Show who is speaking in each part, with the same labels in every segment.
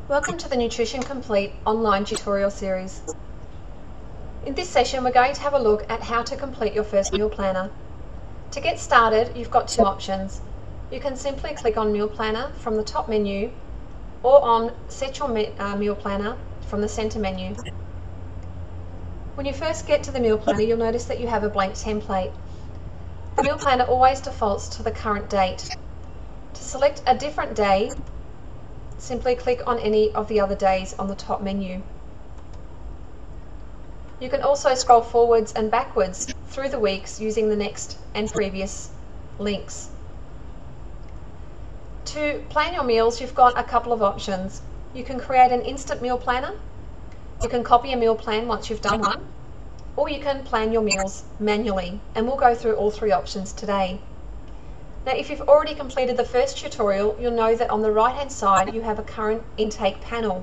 Speaker 1: Welcome to the Nutrition Complete online tutorial series. In this session, we're going to have a look at how to complete your first meal planner. To get started, you've got two options. You can simply click on Meal Planner from the top menu or on Set Your Meal Planner from the center menu. When you first get to the meal planner, you'll notice that you have a blank template. The meal planner always defaults to the current date. To select a different day, simply click on any of the other days on the top menu. You can also scroll forwards and backwards through the weeks using the next and previous links. To plan your meals, you've got a couple of options. You can create an instant meal planner, you can copy a meal plan once you've done one, or you can plan your meals manually, and we'll go through all three options today. Now, if you've already completed the first tutorial, you'll know that on the right hand side you have a current intake panel.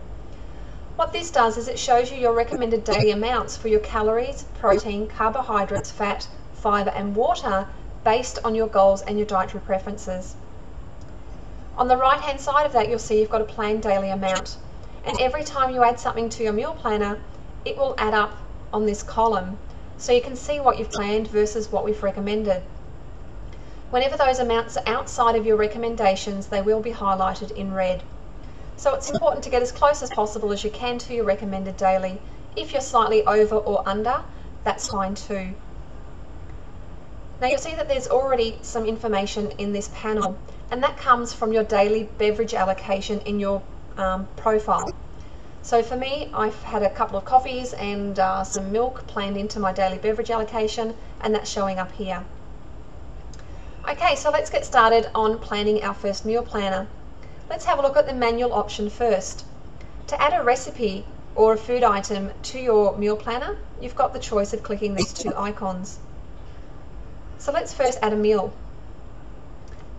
Speaker 1: What this does is it shows you your recommended daily amounts for your calories, protein, carbohydrates, fat, fibre and water based on your goals and your dietary preferences. On the right hand side of that, you'll see you've got a planned daily amount, and every time you add something to your meal planner, it will add up on this column so you can see what you've planned versus what we've recommended. Whenever those amounts are outside of your recommendations, they will be highlighted in red. So it's important to get as close as possible as you can to your recommended daily. If you're slightly over or under, that's fine too. Now you'll see that there's already some information in this panel, and that comes from your daily beverage allocation in your profile. So for me, I've had a couple of coffees and some milk planned into my daily beverage allocation, and that's showing up here. Okay, so let's get started on planning our first meal planner. Let's have a look at the manual option first. To add a recipe or a food item to your meal planner, you've got the choice of clicking these two icons. So let's first add a meal.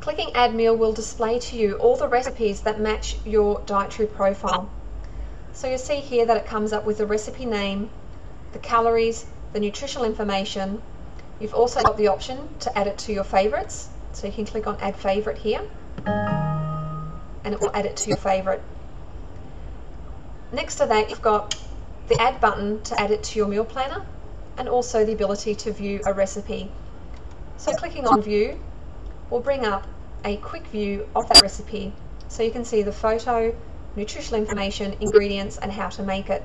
Speaker 1: Clicking Add Meal will display to you all the recipes that match your dietary profile. So you'll see here that it comes up with the recipe name, the calories, the nutritional information. You've also got the option to add it to your favorites, so you can click on Add Favorite here and it will add it to your favorite. Next to that, you've got the Add button to add it to your meal planner, and also the ability to view a recipe. So clicking on View will bring up a quick view of that recipe, so you can see the photo, nutritional information, ingredients and how to make it.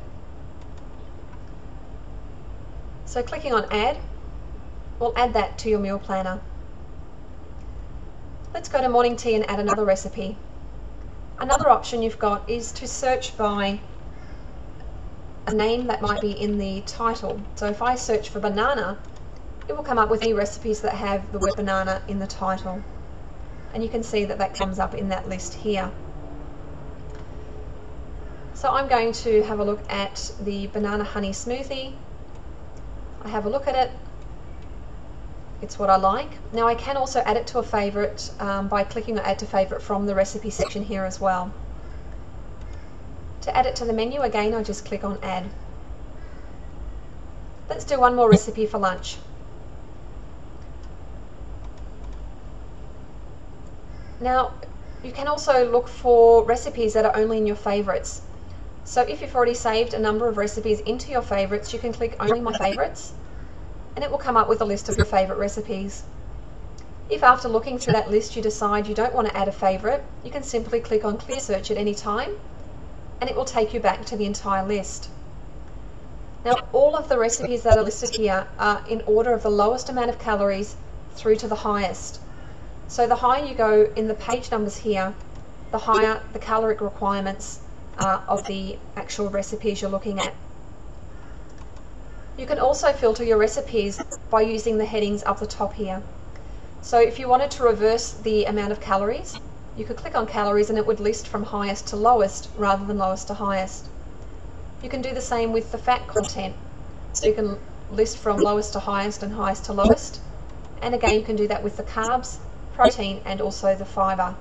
Speaker 1: So clicking on Add will add that to your meal planner. Let's go to morning tea and add another recipe. Another option you've got is to search by a name that might be in the title. So if I search for banana, it will come up with any recipes that have the word banana in the title. And you can see that that comes up in that list here. So I'm going to have a look at the banana honey smoothie. I have a look at it. It's what I like. Now I can also add it to a favourite by clicking on Add to Favourite from the recipe section here as well. To add it to the menu, again, I just click on Add. Let's do one more recipe for lunch. Now you can also look for recipes that are only in your favourites. So if you've already saved a number of recipes into your favourites, you can click Only My Favourites, and it will come up with a list of your favourite recipes. If after looking through that list you decide you don't want to add a favourite, you can simply click on Clear Search at any time, and it will take you back to the entire list. Now all of the recipes that are listed here are in order of the lowest amount of calories through to the highest. So the higher you go in the page numbers here, the higher the caloric requirements of the actual recipes you're looking at. You can also filter your recipes by using the headings up the top here. So if you wanted to reverse the amount of calories, you could click on calories and it would list from highest to lowest rather than lowest to highest. You can do the same with the fat content. So you can list from lowest to highest and highest to lowest. And again, you can do that with the carbs, protein and also the fibre.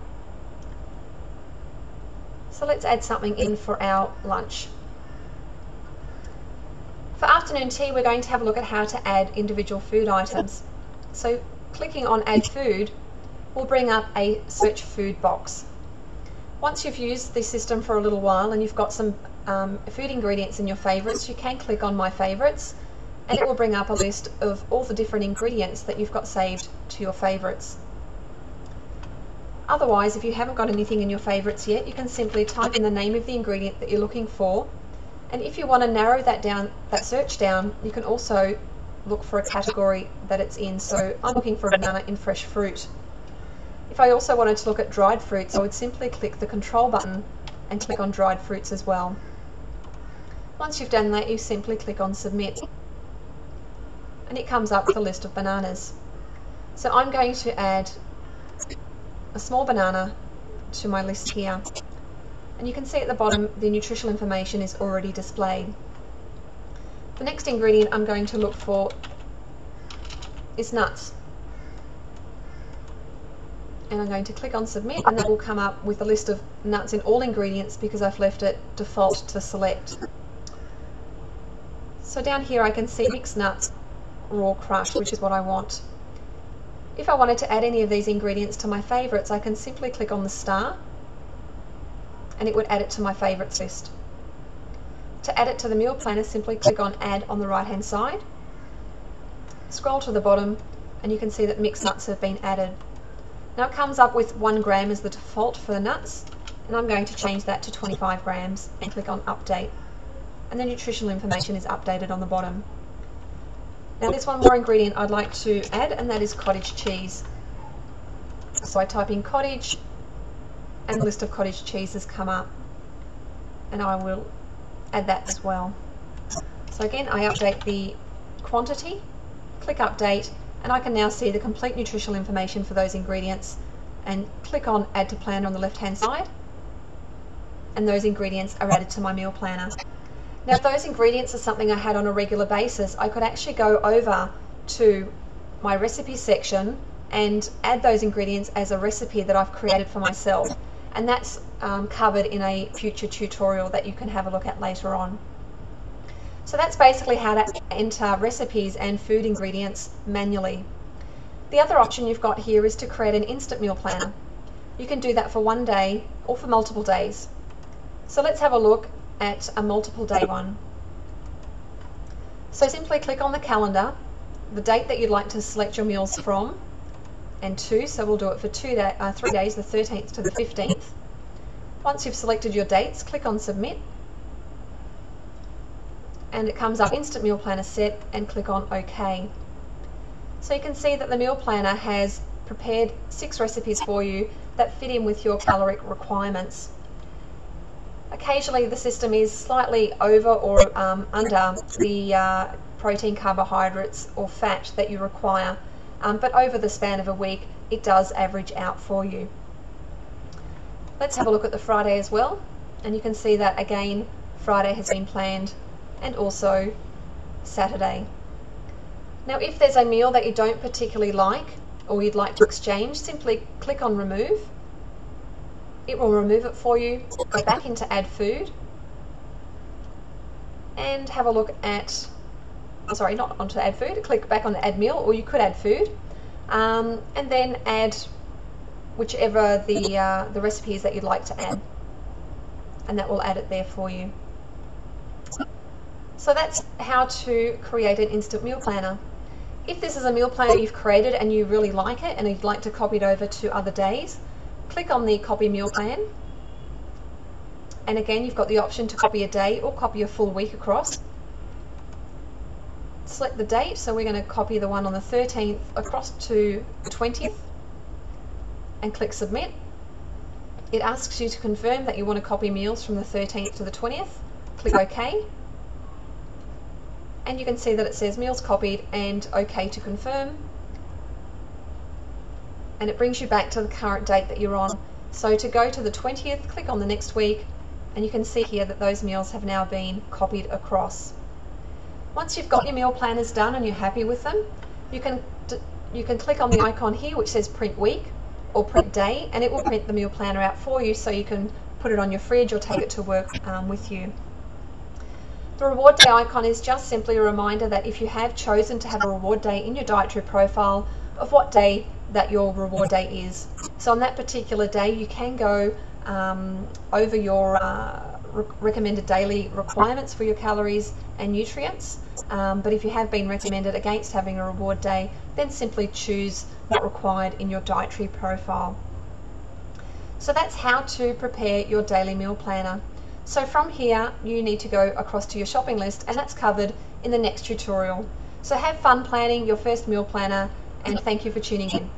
Speaker 1: So let's add something in for our lunch. For afternoon tea, we're going to have a look at how to add individual food items. So clicking on Add Food will bring up a search food box. Once you've used this system for a little while and you've got some food ingredients in your favourites, you can click on My Favourites and it will bring up a list of all the different ingredients that you've got saved to your favourites. Otherwise, if you haven't got anything in your favourites yet, you can simply type in the name of the ingredient that you're looking for, and if you want to narrow that search down, you can also look for a category that it's in. So I'm looking for a banana in fresh fruit. If I also wanted to look at dried fruits, I would simply click the control button and click on dried fruits as well. Once you've done that, you simply click on submit and it comes up with a list of bananas. So I'm going to add a small banana to my list here, and you can see at the bottom the nutritional information is already displayed. The next ingredient I'm going to look for is nuts, and I'm going to click on submit, and that will come up with a list of nuts in all ingredients because I've left it default to select. So down here I can see mixed nuts, raw, crushed, which is what I want. If I wanted to add any of these ingredients to my favourites, I can simply click on the star and it would add it to my favourites list. To add it to the meal planner, simply click on add on the right hand side, scroll to the bottom, and you can see that mixed nuts have been added. Now it comes up with 1 gram as the default for the nuts, and I'm going to change that to 25 grams and click on update, and the nutritional information is updated on the bottom. Now there's one more ingredient I'd like to add, and that is cottage cheese. So I type in cottage and the list of cottage cheeses come up, and I will add that as well. So again, I update the quantity, click update, and I can now see the complete nutritional information for those ingredients, and click on add to planner on the left hand side, and those ingredients are added to my meal planner. Now if those ingredients are something I had on a regular basis, I could actually go over to my recipe section and add those ingredients as a recipe that I've created for myself, and that's covered in a future tutorial that you can have a look at later on. So that's basically how to enter recipes and food ingredients manually. The other option you've got here is to create an instant meal planner. You can do that for one day or for multiple days. So let's have a look at a multiple day one. So simply click on the calendar, the date that you'd like to select your meals from and to, so we'll do it for 3 days, the 13th to the 15th. Once you've selected your dates, click on submit, and it comes up instant meal planner set, and click on OK. So you can see that the meal planner has prepared 6 recipes for you that fit in with your caloric requirements. Occasionally the system is slightly over or under the protein, carbohydrates or fat that you require, but over the span of a week it does average out for you. Let's have a look at the Friday as well, and you can see that again Friday has been planned, and also Saturday. Now if there's a meal that you don't particularly like or you'd like to exchange, simply click on remove. It will remove it for you. Go back into add food and have a look at, sorry, not onto add food, click back on add meal, or you could add food, and then add whichever the recipe is that you'd like to add, and that will add it there for you. So that's how to create an instant meal planner. If this is a meal planner you've created and you really like it and you'd like to copy it over to other days, click on the copy meal plan, and again you've got the option to copy a day or copy a full week across. Select the date, so we're going to copy the one on the 13th across to the 20th and click submit. It asks you to confirm that you want to copy meals from the 13th to the 20th. Click OK, and you can see that it says meals copied and OK to confirm, and it brings you back to the current date that you're on. So to go to the 20th, click on the next week, and you can see here that those meals have now been copied across. Once you've got your meal planners done and you're happy with them, you can click on the icon here which says print week or print day, and it will print the meal planner out for you so you can put it on your fridge or take it to work with you. The reward day icon is just simply a reminder that if you have chosen to have a reward day in your dietary profile, of what day that your reward day is. So on that particular day you can go over your recommended daily requirements for your calories and nutrients. But if you have been recommended against having a reward day, then simply choose not required in your dietary profile. So that's how to prepare your daily meal planner. So from here, you need to go across to your shopping list, and that's covered in the next tutorial. So have fun planning your first meal planner, and thank you for tuning in.